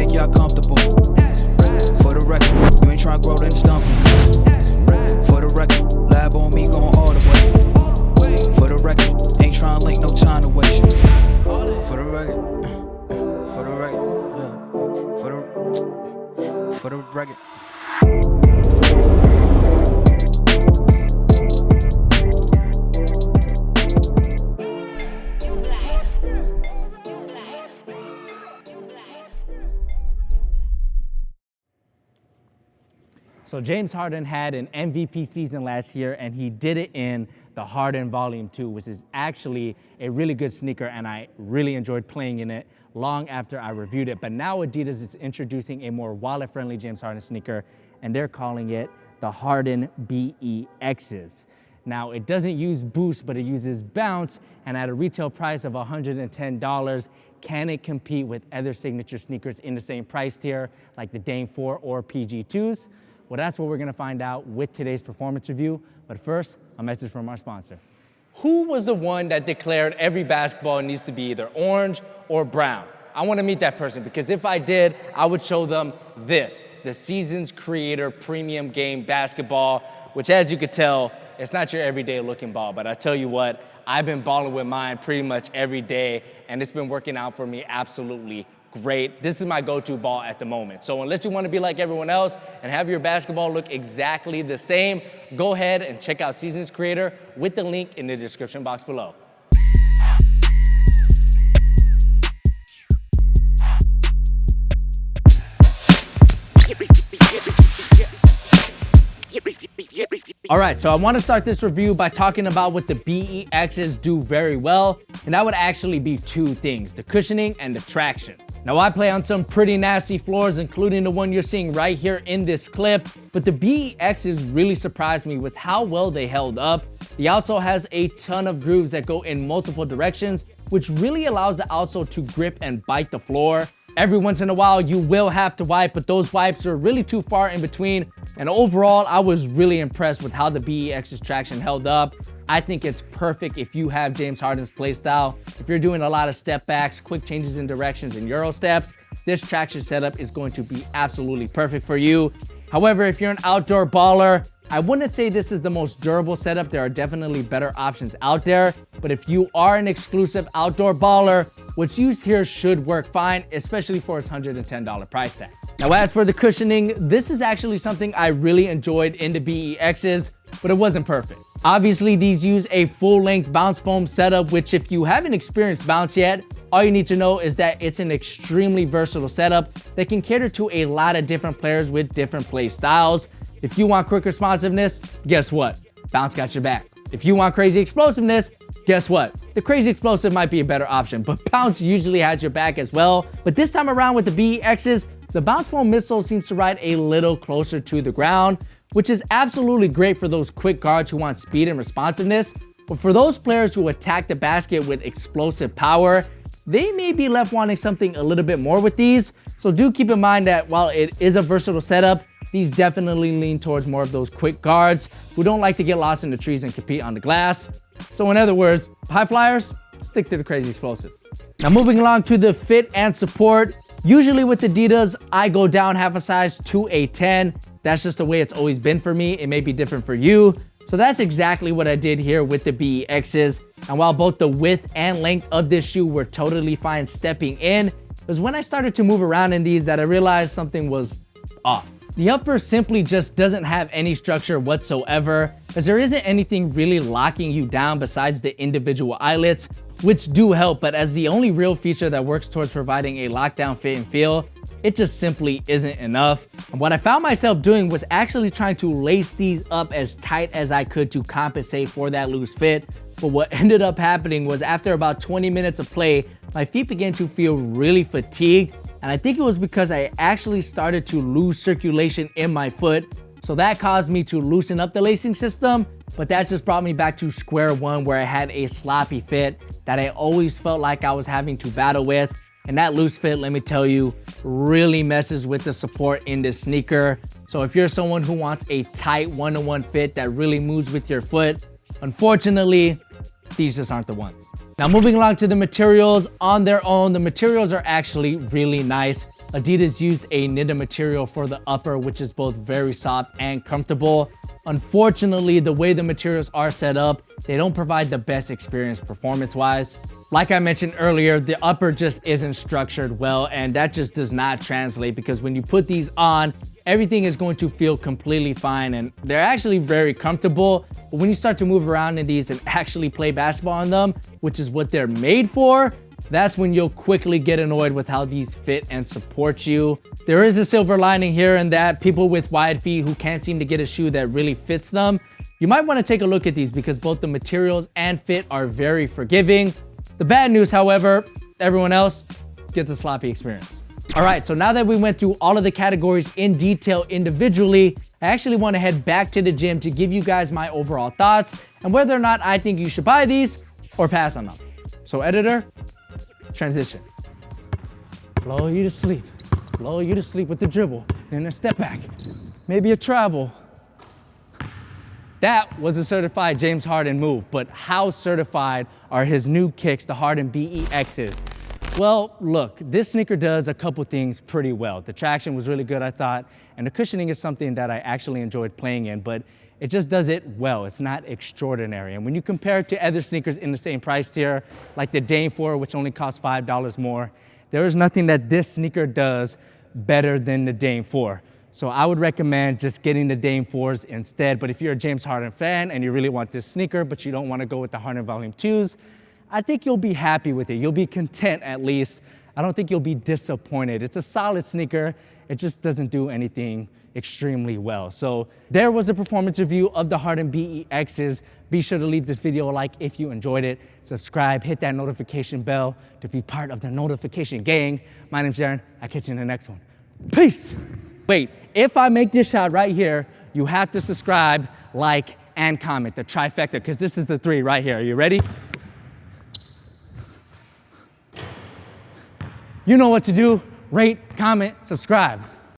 make y'all comfortable. For the record, you ain't tryna grow, then it's done for you. For the record, lab on me going all the way. For the record, ain't tryna link, no time to waste. For the record, for the record, yeah. For the record. So James Harden had an MVP season last year, and he did it in the Harden Volume 2, which is actually a really good sneaker, and I really enjoyed playing in it long after I reviewed it. But now Adidas is introducing a more wallet-friendly James Harden sneaker, and they're calling it the Harden BE X's. Now, it doesn't use boost, but it uses bounce, and at a retail price of $110, can it compete with other signature sneakers in the same price tier, like the Dame 4 or PG2s? Well, that's what we're gonna find out with today's performance review. But first, a message from our sponsor. Who was the one that declared every basketball needs to be either orange or brown? I wanna meet that person, because if I did, I would show them this, the Seasons Creator Premium Game Basketball, which, as you could tell, it's not your everyday looking ball, but I tell you what, I've been balling with mine pretty much every day, and it's been working out for me absolutely great. This is my go-to ball at the moment. So unless you want to be like everyone else and have your basketball look exactly the same, go ahead and check out Seasons Creator with the link in the description box below. All right, so I want to start this review by talking about what the BEXs do very well, and that would actually be two things, the cushioning and the traction. Now, I play on some pretty nasty floors, including the one you're seeing right here in this clip, but the BEXs really surprised me with how well they held up. The outsole has a ton of grooves that go in multiple directions, which really allows the outsole to grip and bite the floor. Every once in a while, you will have to wipe, but those wipes are really too far in between. And overall, I was really impressed with how the BEX's traction held up. I think it's perfect if you have James Harden's play style. If you're doing a lot of step backs, quick changes in directions, and Euro steps, this traction setup is going to be absolutely perfect for you. However, if you're an outdoor baller, I wouldn't say this is the most durable setup. There are definitely better options out there. But if you are an exclusive outdoor baller, what's used here should work fine, especially for its $110 price tag. Now, as for the cushioning, this is actually something I really enjoyed in the BEXs, but it wasn't perfect. Obviously, these use a full-length bounce foam setup, which if you haven't experienced bounce yet, all you need to know is that it's an extremely versatile setup that can cater to a lot of different players with different play styles. If you want quick responsiveness, guess what? Bounce got your back. If you want crazy explosiveness, guess what? The crazy explosive might be a better option, but bounce usually has your back as well. But this time around with the BEXs, the bounce foam midsole seems to ride a little closer to the ground, which is absolutely great for those quick guards who want speed and responsiveness. But for those players who attack the basket with explosive power, they may be left wanting something a little bit more with these. So do keep in mind that while it is a versatile setup, these definitely lean towards more of those quick guards who don't like to get lost in the trees and compete on the glass. So in other words, high flyers, stick to the crazy explosive. Now, moving along to the fit and support. Usually with Adidas, I go down half a size to a 10. That's just the way it's always been for me. It may be different for you. So that's exactly what I did here with the BEXs. And while both the width and length of this shoe were totally fine stepping in, it was when I started to move around in these that I realized something was off. The upper simply just doesn't have any structure whatsoever, as there isn't anything really locking you down besides the individual eyelets, which do help, but as the only real feature that works towards providing a lockdown fit and feel, it just simply isn't enough. And what I found myself doing was actually trying to lace these up as tight as I could to compensate for that loose fit. But what ended up happening was after about 20 minutes of play, my feet began to feel really fatigued. And I think it was because I actually started to lose circulation in my foot. So that caused me to loosen up the lacing system, but that just brought me back to square one where I had a sloppy fit that I always felt like I was having to battle with. And that loose fit, let me tell you, really messes with the support in this sneaker. So if you're someone who wants a tight one-to-one fit that really moves with your foot, unfortunately, these just aren't the ones. Now, moving along to the materials on their own, the materials are actually really nice. Adidas used a knitted material for the upper, which is both very soft and comfortable. Unfortunately, the way the materials are set up, they don't provide the best experience performance-wise. Like I mentioned earlier, the upper just isn't structured well, and that just does not translate because when you put these on, everything is going to feel completely fine and they're actually very comfortable. But when you start to move around in these and actually play basketball in them, which is what they're made for, that's when you'll quickly get annoyed with how these fit and support you. There is a silver lining here in that people with wide feet who can't seem to get a shoe that really fits them, you might want to take a look at these because both the materials and fit are very forgiving. The bad news, however, everyone else gets a sloppy experience. All right, so now that we went through all of the categories in detail individually, I actually want to head back to the gym to give you guys my overall thoughts and whether or not I think you should buy these or pass on them. So editor, transition. Lull you to sleep. Lull you to sleep with the dribble. Then a step back. Maybe a travel. That was a certified James Harden move, but how certified are his new kicks, the Harden BE X's? Well, look, this sneaker does a couple things pretty well. The traction was really good, I thought, and the cushioning is something that I actually enjoyed playing in, but it just does it well. It's not extraordinary. And when you compare it to other sneakers in the same price tier, like the Dame 4, which only costs $5 more, there is nothing that this sneaker does better than the Dame 4. So I would recommend just getting the Dame 4s instead. But if you're a James Harden fan and you really want this sneaker, but you don't want to go with the Harden Volume 2s, I think you'll be happy with it. You'll be content at least. I don't think you'll be disappointed. It's a solid sneaker. It just doesn't do anything extremely well. So there was a performance review of the Harden BE X's. Be sure to leave this video a like if you enjoyed it. Subscribe, hit that notification bell to be part of the notification gang. My name's Darren. I'll catch you in the next one. Peace. Wait, if I make this shot right here, you have to subscribe, like, and comment, the trifecta, because this is the 3 right here. Are you ready? You know what to do. Rate, comment, subscribe.